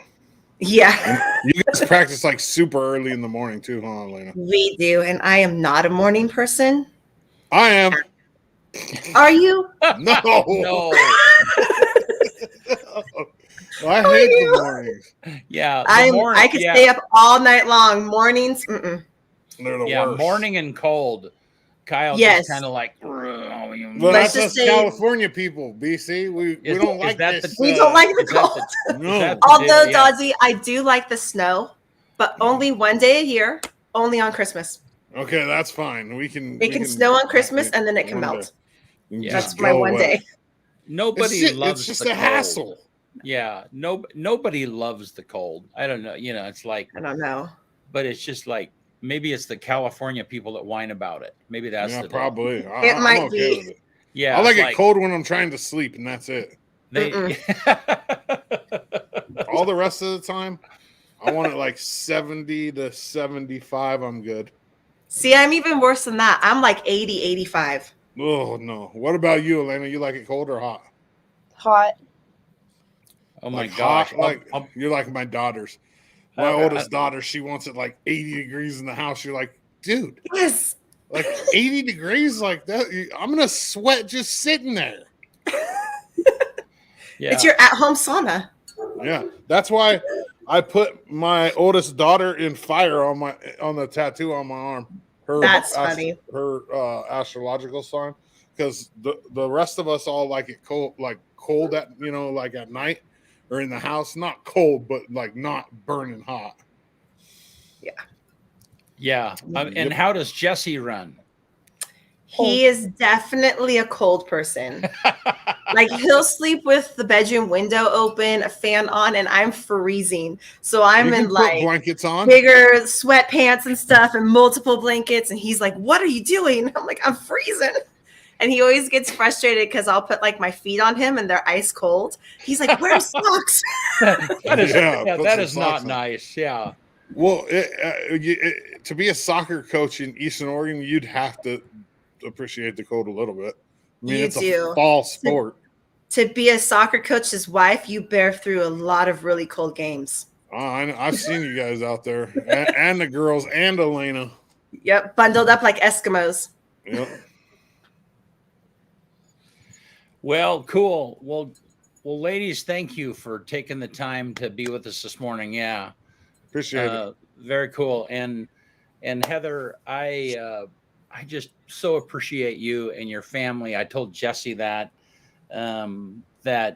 Speaker 5: yeah.
Speaker 2: You guys practice like super early in the morning too, huh, Alaina?
Speaker 5: We do. And I am not a morning person.
Speaker 2: I am.
Speaker 5: Are you?
Speaker 2: No.
Speaker 1: No.
Speaker 2: I hate the mornings.
Speaker 1: Yeah.
Speaker 5: I could stay up all night long. Mornings,
Speaker 2: They're the
Speaker 1: yeah,
Speaker 2: worst.
Speaker 1: morning and cold. Kyle
Speaker 5: Yes.
Speaker 1: just kind of like.
Speaker 2: Well,
Speaker 5: Let's
Speaker 2: that's
Speaker 5: just
Speaker 2: us
Speaker 5: say-
Speaker 2: California people, BC. We don't like
Speaker 1: that
Speaker 2: this.
Speaker 5: we don't like the
Speaker 1: is that
Speaker 5: cold.
Speaker 2: No.
Speaker 5: Although,
Speaker 1: yeah.
Speaker 5: Dodgy, I do like the snow, but only one day a year, only on Christmas.
Speaker 2: Okay, that's fine. We can.
Speaker 5: It can snow on Christmas and then it can
Speaker 2: one
Speaker 5: melt.
Speaker 2: day. You can
Speaker 1: Yeah.
Speaker 2: just
Speaker 5: That's my
Speaker 2: go
Speaker 5: one
Speaker 2: away.
Speaker 5: day.
Speaker 1: Nobody
Speaker 2: It's
Speaker 1: loves
Speaker 2: just
Speaker 1: the
Speaker 2: a
Speaker 1: cold.
Speaker 2: hassle.
Speaker 1: Yeah, nobody loves the cold. I don't know. It's like,
Speaker 5: I don't know.
Speaker 1: but it's just like maybe it's the California people that whine about it. Maybe that's
Speaker 2: Yeah,
Speaker 1: the deal.
Speaker 2: probably.
Speaker 5: It
Speaker 2: I'm
Speaker 5: might
Speaker 2: okay
Speaker 5: be.
Speaker 2: with it.
Speaker 1: Yeah,
Speaker 2: I like
Speaker 1: it's
Speaker 2: it cold when I'm trying to sleep, and that's it.
Speaker 1: They,
Speaker 2: All the rest of the time, I want it like 70 to 75. I'm good.
Speaker 5: See, I'm even worse than that. I'm like 80, 85.
Speaker 2: Oh no! What about you, Alaina? You like it cold or hot?
Speaker 6: Hot.
Speaker 1: oh my
Speaker 2: Like
Speaker 1: gosh!
Speaker 2: hot, like you're like my daughters. My oldest daughter, she wants it like 80 degrees in the house. You're like, dude,
Speaker 5: Yes.
Speaker 2: like 80 degrees like that. I'm gonna sweat just sitting there.
Speaker 1: yeah.
Speaker 5: It's your at-home sauna.
Speaker 2: Yeah, that's why I put my oldest daughter in fire on the tattoo on my arm.
Speaker 5: That's funny.
Speaker 2: Her astrological sign, because the rest of us all like it cold, like cold at like at night or in the house, not cold, but like not burning hot.
Speaker 1: Yeah. And how does Jesse run?
Speaker 5: He is definitely a cold person. Like he'll sleep with the bedroom window open, a fan on, and I'm freezing. So I'm
Speaker 2: You can
Speaker 5: in
Speaker 2: put
Speaker 5: like
Speaker 2: blankets on.
Speaker 5: bigger sweatpants and stuff and multiple blankets. And he's like, "What are you doing?" I'm like, "I'm freezing." And he always gets frustrated because I'll put like my feet on him and they're ice cold. He's like, "Where's socks?"
Speaker 1: That is,
Speaker 2: Yeah, put
Speaker 1: that
Speaker 2: some
Speaker 1: is not
Speaker 2: socks on.
Speaker 1: nice. Yeah.
Speaker 2: Well, to be a soccer coach in Eastern Oregon, you'd have to appreciate the cold a little bit. I mean,
Speaker 5: You
Speaker 2: it's
Speaker 5: do.
Speaker 2: a fall sport.
Speaker 5: To be a soccer coach's wife, you bear through a lot of really cold games.
Speaker 2: I've seen you guys out there, and the girls, and Alaina.
Speaker 5: Yep, bundled up like Eskimos.
Speaker 2: Yep.
Speaker 1: Well, cool. Well, ladies, thank you for taking the time to be with us this morning. Yeah.
Speaker 2: Appreciate it.
Speaker 1: Very cool. And Heather, I just so appreciate you and your family. I told Jesse that I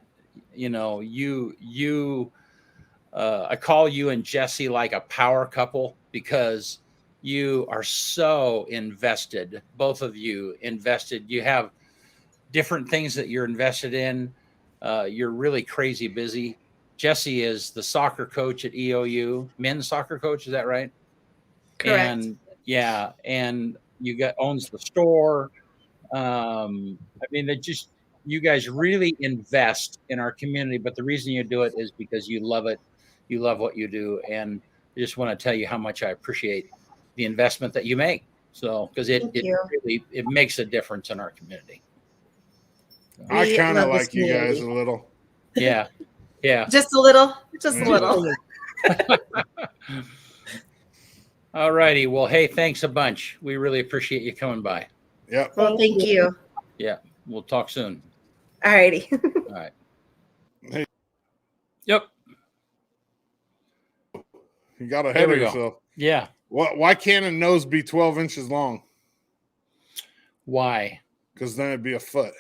Speaker 1: call you and Jesse like a power couple because you are so invested. Both of you invested. You have different things that you're invested in. You're really crazy busy. Jesse is the soccer coach at EOU, men's soccer coach. Is that right?
Speaker 5: Correct.
Speaker 1: And yeah, and owns the store. You guys really invest in our community, but the reason you do it is because you love it. You love what you do. And I just want to tell you how much I appreciate the investment that you make. So, because it really makes a difference in our community.
Speaker 2: I kind of
Speaker 5: love this
Speaker 2: like you guys
Speaker 5: community.
Speaker 2: a little.
Speaker 1: Yeah. Yeah.
Speaker 5: Just a little. Just a
Speaker 2: Yeah.
Speaker 5: little.
Speaker 1: All righty. Well, hey, thanks a bunch. We really appreciate you coming by.
Speaker 2: Yep.
Speaker 5: Well, thank you.
Speaker 1: Yeah. We'll talk soon.
Speaker 5: All righty.
Speaker 1: All right.
Speaker 2: Hey,
Speaker 1: Yep.
Speaker 2: you got ahead
Speaker 1: There we
Speaker 2: of
Speaker 1: go.
Speaker 2: yourself.
Speaker 1: Yeah.
Speaker 2: Why can't a nose be 12 inches long?
Speaker 1: Why?
Speaker 2: Because then it'd be a foot.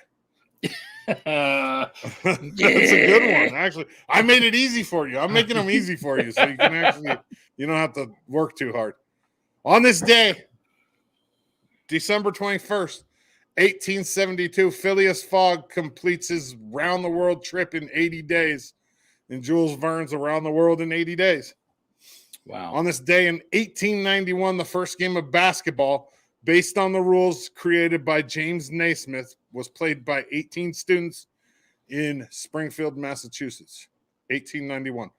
Speaker 1: Yeah.
Speaker 2: That's a good one. Actually, I made it easy for you. I'm making them easy for you, so you can actually, you don't have to work too hard. On this day, December 21st, 1872, Phileas Fogg completes his round the world trip in 80 days, and Jules Verne's Around the World in 80 days.
Speaker 1: Wow.
Speaker 2: On this day in 1891, the first game of basketball, based on the rules created by James Naismith, was played by 18 students in Springfield, Massachusetts. 1891.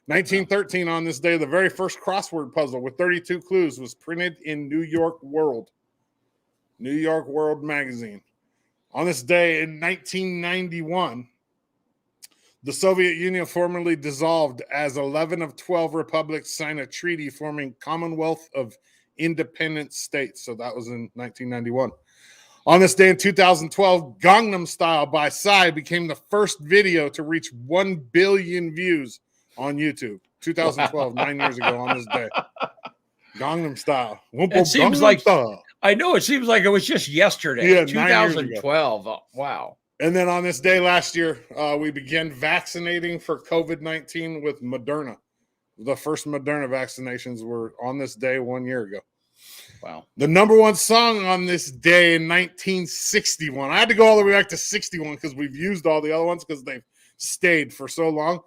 Speaker 2: 1913, on this day, the very first crossword puzzle with 32 clues was printed in New York World. New York World magazine. On this day in 1991, the Soviet Union formally dissolved as 11 of 12 republics signed a treaty forming Commonwealth of Independent States. So that was in 1991. On this day in 2012, Gangnam Style by Psy became the first video to reach 1 billion views on YouTube. 2012, 9 years ago on this day. Gangnam Style.
Speaker 1: It seems
Speaker 2: Gangnam
Speaker 1: like
Speaker 2: Style.
Speaker 1: I know it seems like it was just yesterday.
Speaker 2: Yeah, 9 years ago.
Speaker 1: 2012. Oh, wow.
Speaker 2: And then on this day last year, we began vaccinating for COVID-19 with Moderna. The first Moderna vaccinations were on this day 1 year ago.
Speaker 1: Wow.
Speaker 2: The number one song on this day in 1961. I had to go all the way back to 61 because we've used all the other ones because they've stayed for so long.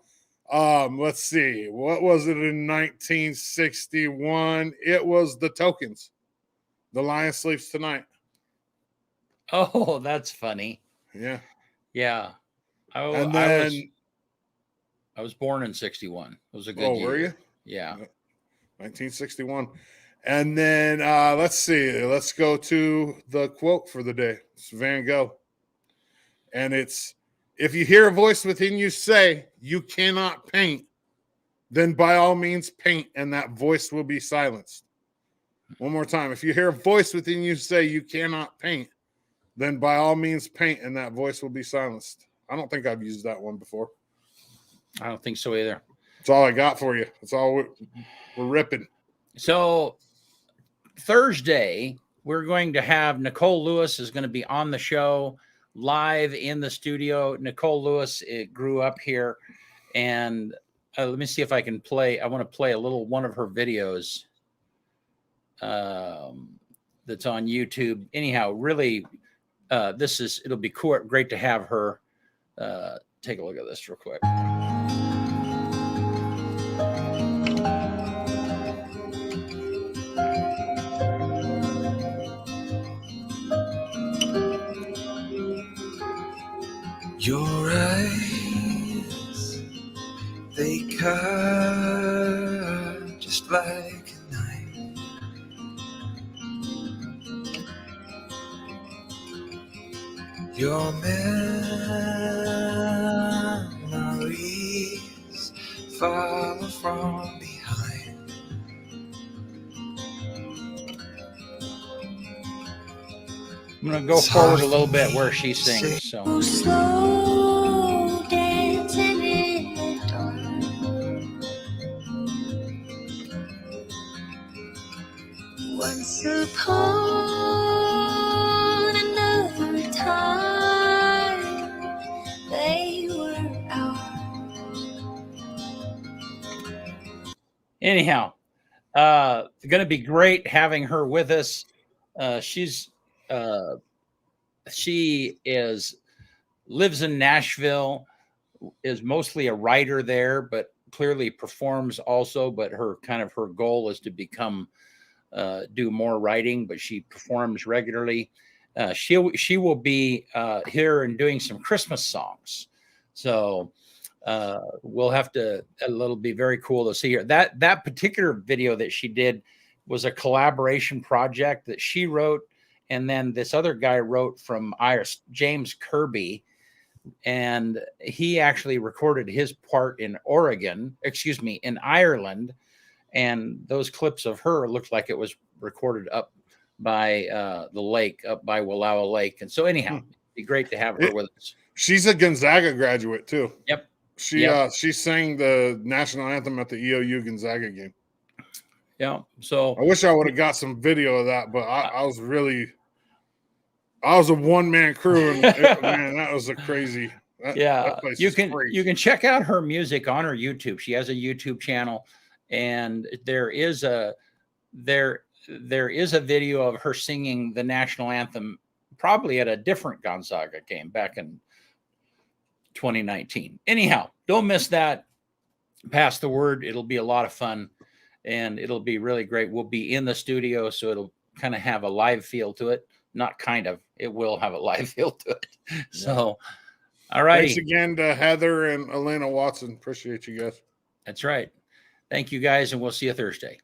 Speaker 2: Let's see. What was it in 1961? It was The Tokens. The Lion Sleeps Tonight.
Speaker 1: Oh, that's funny.
Speaker 2: Yeah.
Speaker 1: Yeah.
Speaker 2: And then,
Speaker 1: I was born in 61. It was a good year.
Speaker 2: Were you?
Speaker 1: Yeah.
Speaker 2: 1961. And then let's see. Let's go to the quote for the day. It's Van Gogh. And it's, if you hear a voice within you say you cannot paint, then by all means paint, and that voice will be silenced. One more time. If you hear a voice within you say you cannot paint, then by all means paint, and that voice will be silenced. I don't think I've used that one before.
Speaker 1: I don't think so either.
Speaker 2: That's all I got for you. That's all we're ripping.
Speaker 1: So Thursday, we're going to have Nicole Lewis is going to be on the show live in the studio. Nicole Lewis grew up here, and let me see if I can play. I want to play a little one of her videos that's on YouTube. Anyhow, really, it'll be cool, great to have her. Take a look at this real quick.
Speaker 7: Your eyes, they cut just like a knife. Your memories follow from behind.
Speaker 1: I'm going to go forward a little bit where she sings. So.
Speaker 8: Slow dancing in the dark. Once upon another time, they were ours.
Speaker 1: Anyhow, going to be great having her with us. She lives in Nashville, is mostly a writer there, but clearly performs also. But her goal is to become do more writing, but she performs regularly. She will be here and doing some Christmas songs. So it'll be very cool to see her. That particular video that she did was a collaboration project that she wrote, and then this other guy wrote from Iris, James Kirby, and he actually recorded his part in in Ireland, and those clips of her looked like it was recorded up by the lake, up by Wallowa Lake. And so anyhow, it'd be great to have her with us.
Speaker 2: She's a Gonzaga graduate too.
Speaker 1: Yep.
Speaker 2: She sang the national anthem at the EOU Gonzaga game.
Speaker 1: Yeah. So
Speaker 2: I wish I would have got some video of that, but I was a one-man crew, and man, that was a crazy. That place
Speaker 1: you
Speaker 2: is
Speaker 1: can
Speaker 2: crazy.
Speaker 1: you can check out her music on her YouTube. She has a YouTube channel, and there is a video of her singing the national anthem, probably at a different Gonzaga game back in 2019. Anyhow, don't miss that. Pass the word. It'll be a lot of fun, and it'll be really great. We'll be in the studio, so it'll kind of have a live feel to it. Not kind of, it will have a live feel to it. So, all right.
Speaker 2: Thanks again to Heather and Alaina Watson. Appreciate you guys.
Speaker 1: That's right. Thank you guys, and we'll see you Thursday.